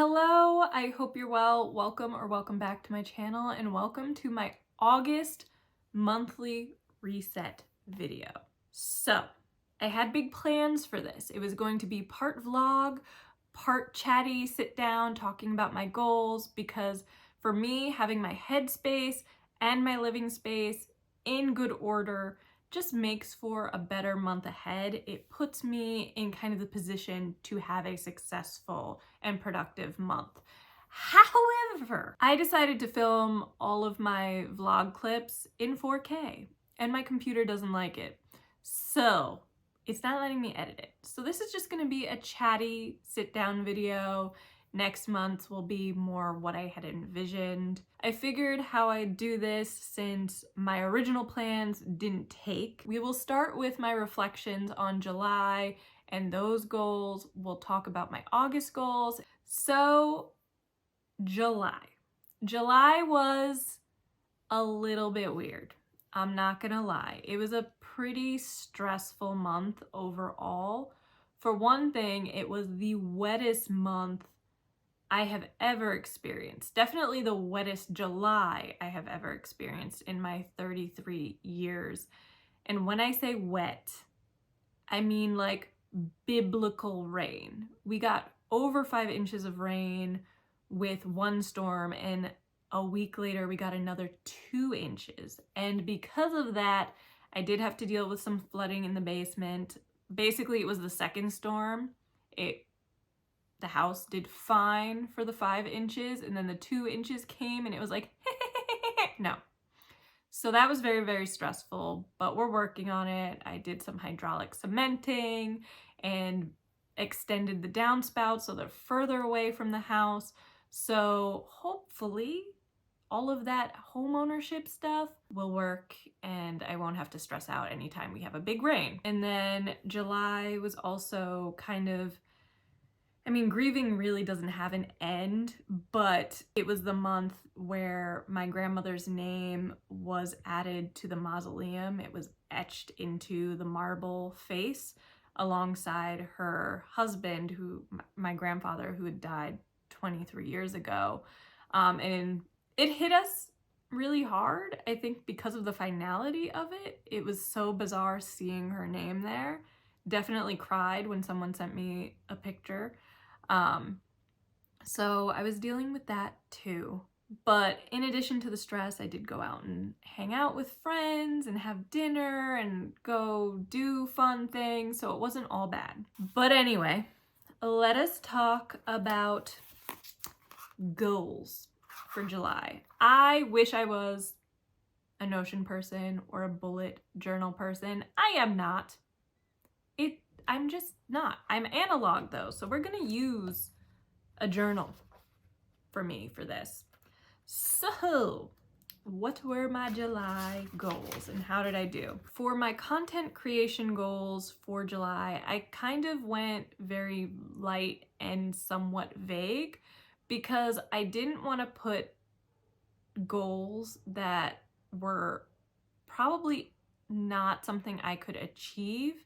Hello, I hope you're well. Welcome or welcome back to my channel and welcome to my August monthly reset video. So, I had big plans for this. It was going to be part vlog, part chatty, sit down, talking about my goals, because for me, having my headspace and my living space in good order just makes for a better month ahead. It puts me in kind of the position to have a successful and productive month. However, I decided to film all of my vlog clips in 4K and my computer doesn't like it. So it's not letting me edit it. So this is just gonna be a chatty sit down video. Next month will be more what I had envisioned. I figured how I'd do this since my original plans didn't take. We will start with my reflections on July and those goals. We'll talk about my August goals. So July. July was a little bit weird. I'm not gonna lie. It was a pretty stressful month overall. For one thing, it was the wettest month I have ever experienced. Definitely the wettest July I have ever experienced in my 33 years. And when I say wet, I mean like biblical rain. We got over 5 inches of rain with one storm, and a week later we got another 2 inches. And because of that, I did have to deal with some flooding in the basement. Basically, it was the second storm. The house did fine for the 5 inches, and then the 2 inches came and it was like, no. So that was very, very stressful, but we're working on it. I did some hydraulic cementing and extended the downspout so they're further away from the house. So hopefully all of that homeownership stuff will work and I won't have to stress out anytime we have a big rain. And then July was also kind of, grieving really doesn't have an end, but it was the month where my grandmother's name was added to the mausoleum. It was etched into the marble face alongside her husband, my grandfather, who had died 23 years ago. And it hit us really hard, I think, because of the finality of it. It was so bizarre seeing her name there. Definitely cried when someone sent me a picture. So I was dealing with that too. But in addition to the stress, I did go out and hang out with friends and have dinner and go do fun things, so it wasn't all bad. But anyway, let us talk about goals for July. I wish I was a Notion person or a bullet journal person. I am not. I'm just not. I'm analog though, so we're gonna use a journal for me for this. So, what were my July goals and how did I do? For my content creation goals for July, I kind of went very light and somewhat vague because I didn't want to put goals that were probably not something I could achieve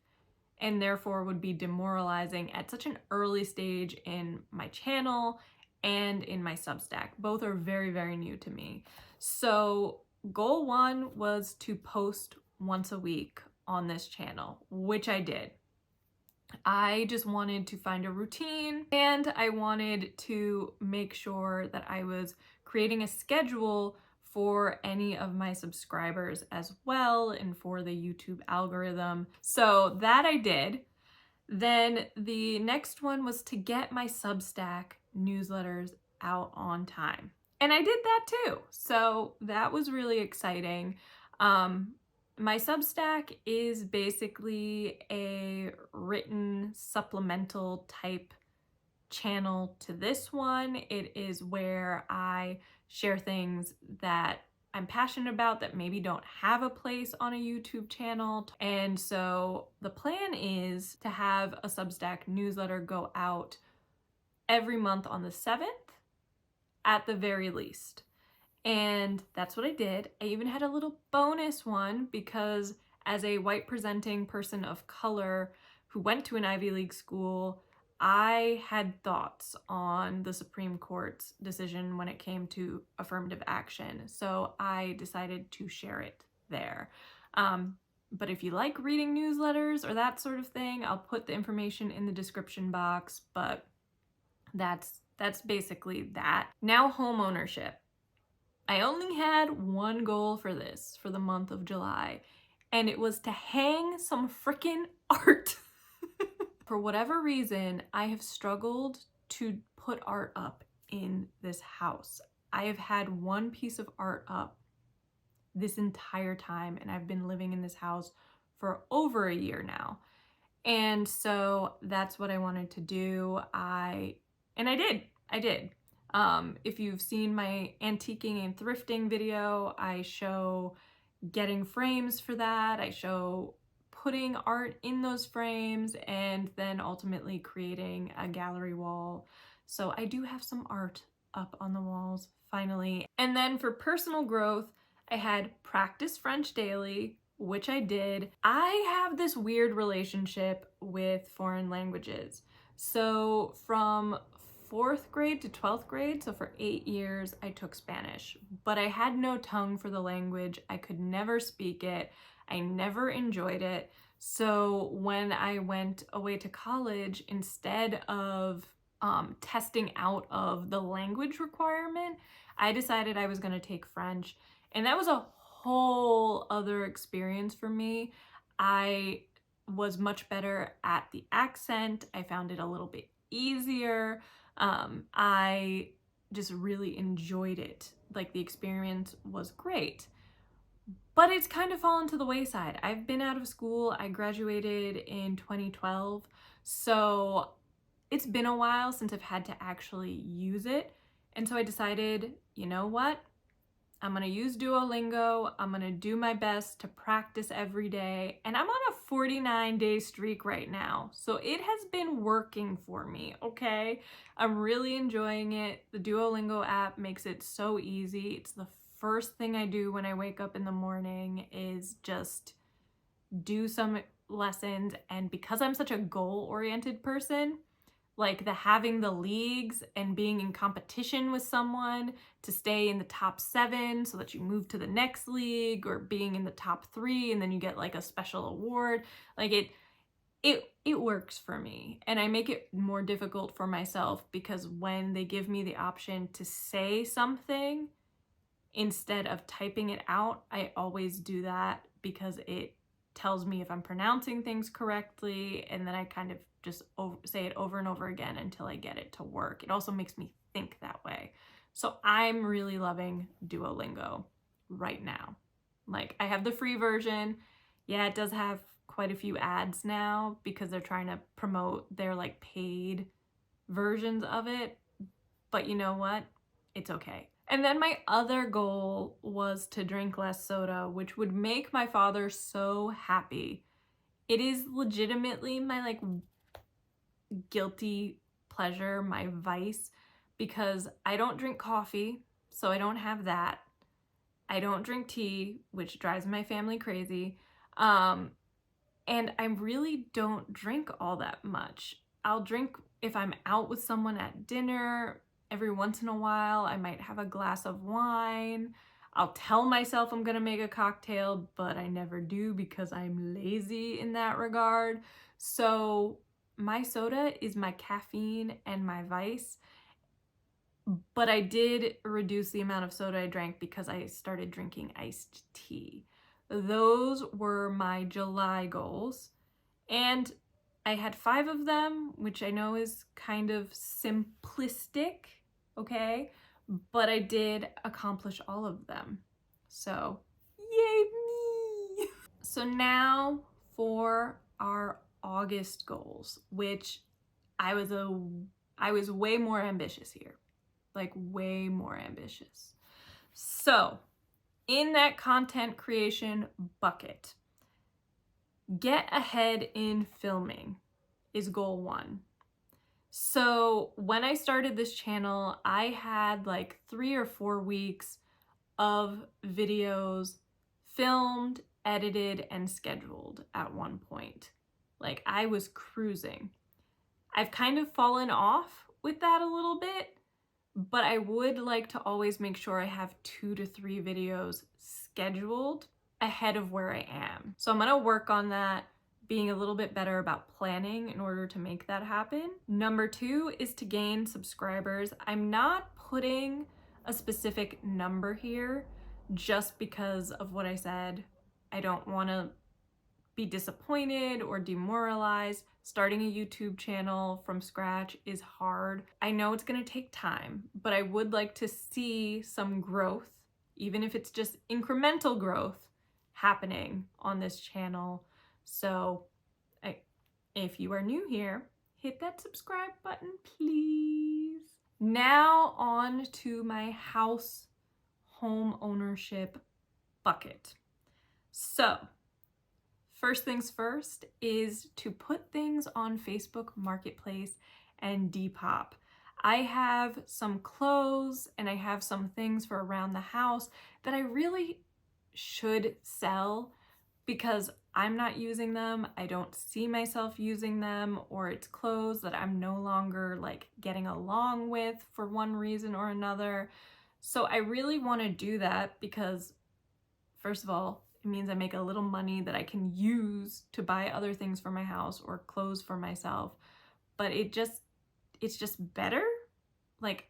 and therefore would be demoralizing at such an early stage in my channel and in my Substack. Both are very, very new to me. So goal 1 was to post once a week on this channel, which I did. I just wanted to find a routine and I wanted to make sure that I was creating a schedule for any of my subscribers as well and for the YouTube algorithm. So that I did. Then the next one was to get my Substack newsletters out on time. And I did that too. So that was really exciting. My Substack is basically a written supplemental type channel to this one. It is where I share things that I'm passionate about that maybe don't have a place on a YouTube channel. And so the plan is to have a Substack newsletter go out every month on the 7th at the very least. And that's what I did. I even had a little bonus one because as a white presenting person of color who went to an Ivy League school, I had thoughts on the Supreme Court's decision when it came to affirmative action, so I decided to share it there. But if you like reading newsletters or that sort of thing, I'll put the information in the description box, but that's basically that. Now, home ownership. I only had one goal for this, for the month of July, and it was to hang some freaking art. For whatever reason, I have struggled to put art up in this house. I have had one piece of art up this entire time, and I've been living in this house for over a year now. And so that's what I wanted to do. I did. If you've seen my antiquing and thrifting video, I show getting frames for that. I show putting art in those frames and then ultimately creating a gallery wall. So I do have some art up on the walls finally. And then for personal growth, I had practice French daily, which I did. I have this weird relationship with foreign languages. So from 4th grade to 12th grade, so for 8 years, I took Spanish, but I had no tongue for the language. I could never speak it. I never enjoyed it. So when I went away to college, instead of testing out of the language requirement, I decided I was going to take French. And that was a whole other experience for me. I was much better at the accent. I found it a little bit easier. I just really enjoyed it. Like, the experience was great. But it's kind of fallen to the wayside. I've been out of school. I graduated in 2012. So it's been a while since I've had to actually use it. And so I decided, you know what? I'm gonna use Duolingo. I'm gonna do my best to practice every day. And I'm on a 49-day streak right now. So it has been working for me, okay? I'm really enjoying it. The Duolingo app makes it so easy. It's the first thing I do when I wake up in the morning is just do some lessons. And because I'm such a goal-oriented person, like having the leagues and being in competition with someone to stay in the top 7 so that you move to the next league, or being in the top 3 and then you get like a special award, like it works for me. And I make it more difficult for myself because when they give me the option to say something instead of typing it out, I always do that because it tells me if I'm pronouncing things correctly, and then I kind of just say it over and over again until I get it to work. It also makes me think that way. So I'm really loving Duolingo right now. Like, I have the free version. Yeah, it does have quite a few ads now because they're trying to promote their like paid versions of it. But you know what? It's okay. And then my other goal was to drink less soda, which would make my father so happy. It is legitimately my like guilty pleasure, my vice, because I don't drink coffee, so I don't have that. I don't drink tea, which drives my family crazy. And I really don't drink all that much. I'll drink if I'm out with someone at dinner. Every once in a while, I might have a glass of wine. I'll tell myself I'm gonna make a cocktail, but I never do because I'm lazy in that regard. So my soda is my caffeine and my vice. But I did reduce the amount of soda I drank because I started drinking iced tea. Those were my July goals. And I had 5 of them, which I know is kind of simplistic, okay? But I did accomplish all of them. So, yay me! So now for our August goals, which I was way more ambitious here. Like, way more ambitious. So, in that content creation bucket, get ahead in filming is goal 1. So when I started this channel, I had like 3 or 4 weeks of videos filmed, edited, and scheduled at one point. Like, I was cruising. I've kind of fallen off with that a little bit, but I would like to always make sure I have 2 to 3 videos scheduled ahead of where I am. So I'm gonna work on that, being a little bit better about planning in order to make that happen. Number 2 is to gain subscribers. I'm not putting a specific number here just because of what I said. I don't want to be disappointed or demoralized. Starting a YouTube channel from scratch is hard. I know it's going to take time, but I would like to see some growth, even if it's just incremental growth happening on this channel. So if you are new here, hit that subscribe button, please. Now on to my house home ownership bucket. So first things first is to put things on Facebook Marketplace and Depop. I have some clothes and I have some things for around the house that I really should sell because I'm not using them. I don't see myself using them, or it's clothes that I'm no longer like getting along with for one reason or another. So I really want to do that because, first of all, it means I make a little money that I can use to buy other things for my house or clothes for myself. But it's just better. Like,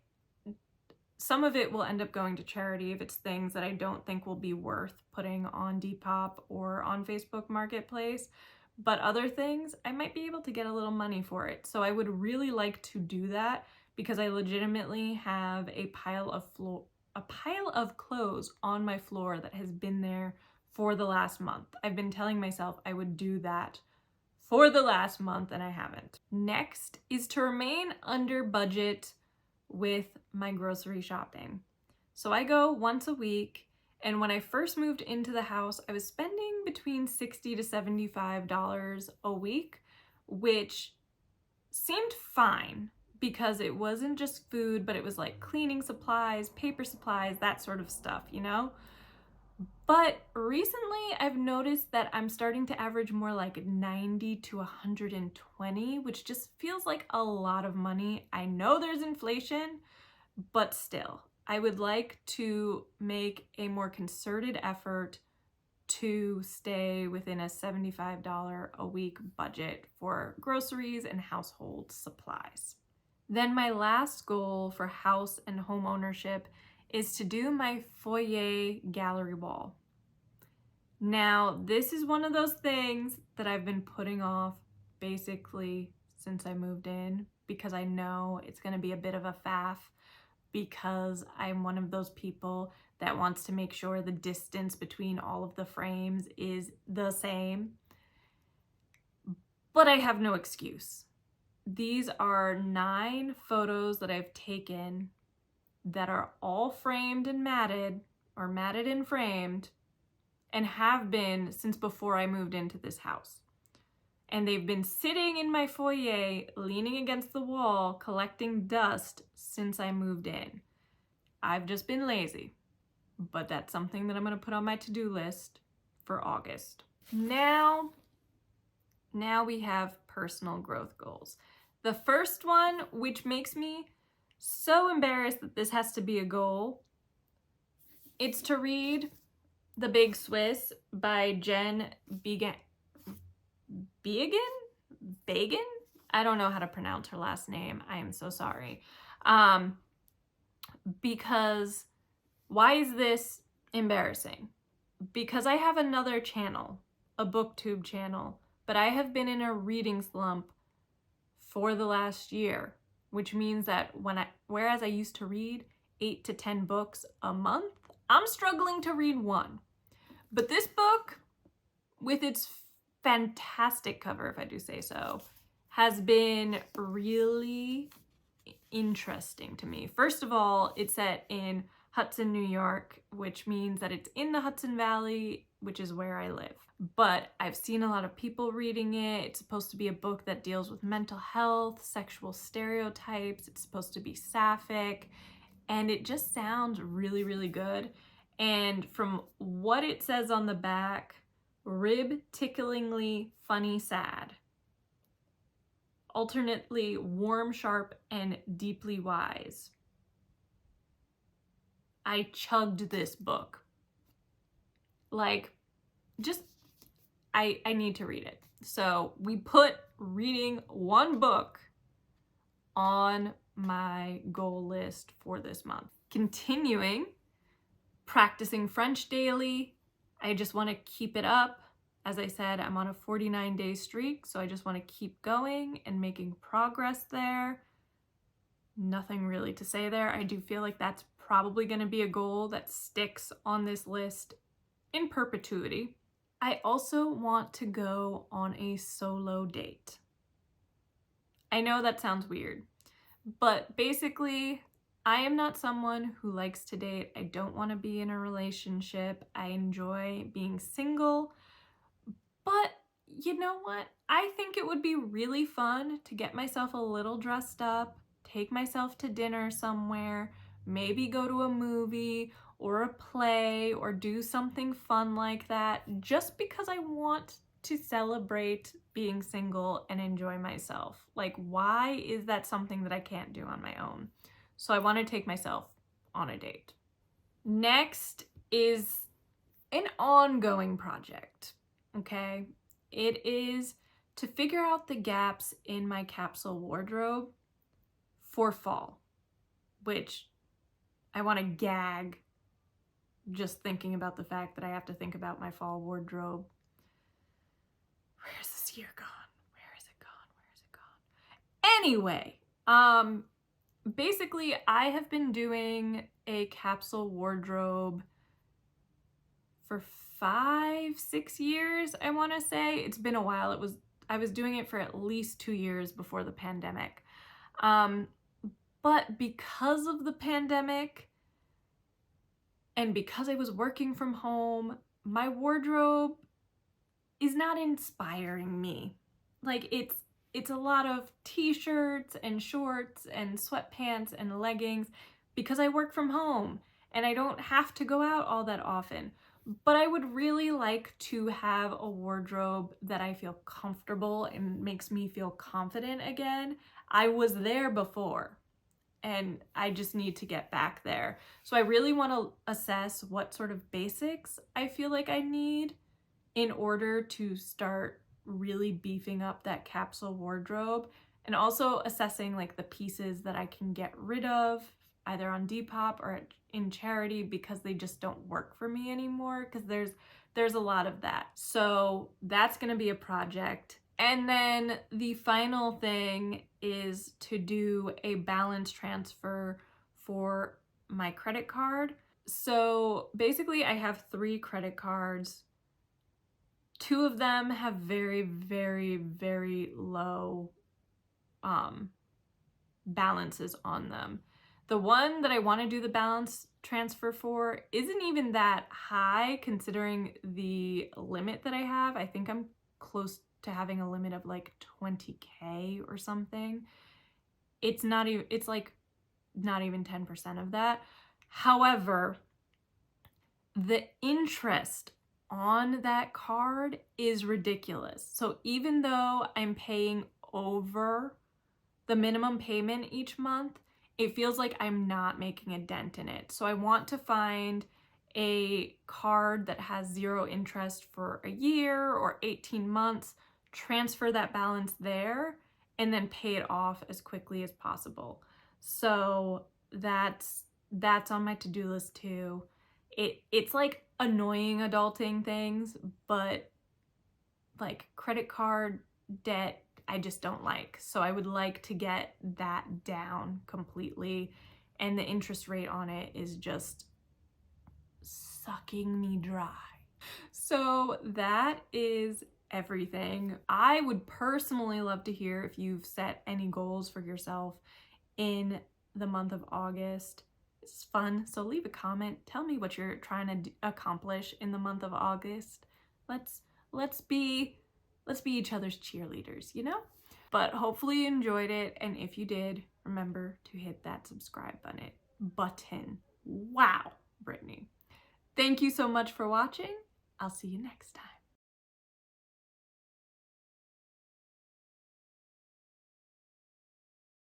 some of it will end up going to charity if it's things that I don't think will be worth putting on Depop or on Facebook Marketplace. But other things, I might be able to get a little money for it. So I would really like to do that because I legitimately have a pile of clothes on my floor that has been there for the last month. I've been telling myself I would do that for the last month and I haven't. Next is to remain under budget with my grocery shopping. So I go once a week, and when I first moved into the house, I was spending between $60 to $75 a week, which seemed fine because it wasn't just food, but it was like cleaning supplies, paper supplies, that sort of stuff, you know? But recently I've noticed that I'm starting to average more like 90 to 120, which just feels like a lot of money. I know there's inflation, but still, I would like to make a more concerted effort to stay within a $75 a week budget for groceries and household supplies. Then my last goal for house and home ownership is to do my foyer gallery wall. Now, this is one of those things that I've been putting off basically since I moved in because I know it's going to be a bit of a faff because I'm one of those people that wants to make sure the distance between all of the frames is the same. But I have no excuse. These are 9 photos that I've taken that are all framed and matted, or matted and framed, and have been since before I moved into this house. And they've been sitting in my foyer, leaning against the wall, collecting dust since I moved in. I've just been lazy, but that's something that I'm gonna put on my to-do list for August. Now we have personal growth goals. The first one, which makes me so embarrassed that this has to be a goal, it's to read The Big Swiss by Jen Began? I don't know how to pronounce her last name. I am so sorry. Because why is this embarrassing? Because I have another channel, a booktube channel, but I have been in a reading slump for the last year, which means that whereas I used to read 8 to 10 books a month, I'm struggling to read one. But this book, with its fantastic cover, if I do say so, has been really interesting to me. First of all, it's set in Hudson, New York, which means that it's in the Hudson Valley, which is where I live. But I've seen a lot of people reading it. It's supposed to be a book that deals with mental health, sexual stereotypes. It's supposed to be sapphic, and it just sounds really, really good. And from what it says on the back, rib ticklingly funny sad. alternately warm, sharp, and deeply wise. I chugged this book. Like, just, I need to read it. So we put reading one book on my goal list for this month. Continuing, practicing French daily. I just want to keep it up. As I said, I'm on a 49-day streak, so I just want to keep going and making progress there. Nothing really to say there. I do feel like that's probably going to be a goal that sticks on this list in perpetuity. I also want to go on a solo date. I know that sounds weird, but basically, I am not someone who likes to date. I don't want to be in a relationship. I enjoy being single, but you know what? I think it would be really fun to get myself a little dressed up, take myself to dinner somewhere, maybe go to a movie or a play or do something fun like that, just because I want to celebrate being single and enjoy myself. Like, why is that something that I can't do on my own? So I want to take myself on a date. Next is an ongoing project, okay? It is to figure out the gaps in my capsule wardrobe for fall, which I want to gag just thinking about the fact that I have to think about my fall wardrobe. Where's this year gone? Where is it gone? Where is it gone? Anyway, basically I have been doing a capsule wardrobe for 5-6 years, I want to say. It's been a while. I was doing it for at least 2 years before the pandemic. But because of the pandemic and because I was working from home, my wardrobe is not inspiring me. Like, it's a lot of t-shirts and shorts and sweatpants and leggings because I work from home and I don't have to go out all that often. But I would really like to have a wardrobe that I feel comfortable and makes me feel confident again. I was there before and I just need to get back there. So I really want to assess what sort of basics I feel like I need in order to start really beefing up that capsule wardrobe, and also assessing like the pieces that I can get rid of either on Depop or in charity because they just don't work for me anymore, because there's a lot of that. So that's going to be a project. And then the final thing is to do a balance transfer for my credit card. So basically I have 3 credit cards. 2 of them have very, very, very low balances on them. The one that I want to do the balance transfer for isn't even that high considering the limit that I have. I think I'm close to having a limit of like 20K or something. It's like not even 10% of that. However, the interest on that card is ridiculous. So even though I'm paying over the minimum payment each month, it feels like I'm not making a dent in it. So I want to find a card that has 0 interest for a year or 18 months, transfer that balance there, and then pay it off as quickly as possible. So that's on my to-do list too. It's like annoying adulting things, but like credit card debt, I just don't like. So I would like to get that down completely. And the interest rate on it is just sucking me dry. So that is everything. I would personally love to hear if you've set any goals for yourself in the month of August. It's fun, so leave a comment. Tell me what you're trying to accomplish in the month of August. Let's be each other's cheerleaders, you know? But hopefully you enjoyed it, and if you did, remember to hit that subscribe button. Wow, Brittany. Thank you so much for watching. I'll see you next time.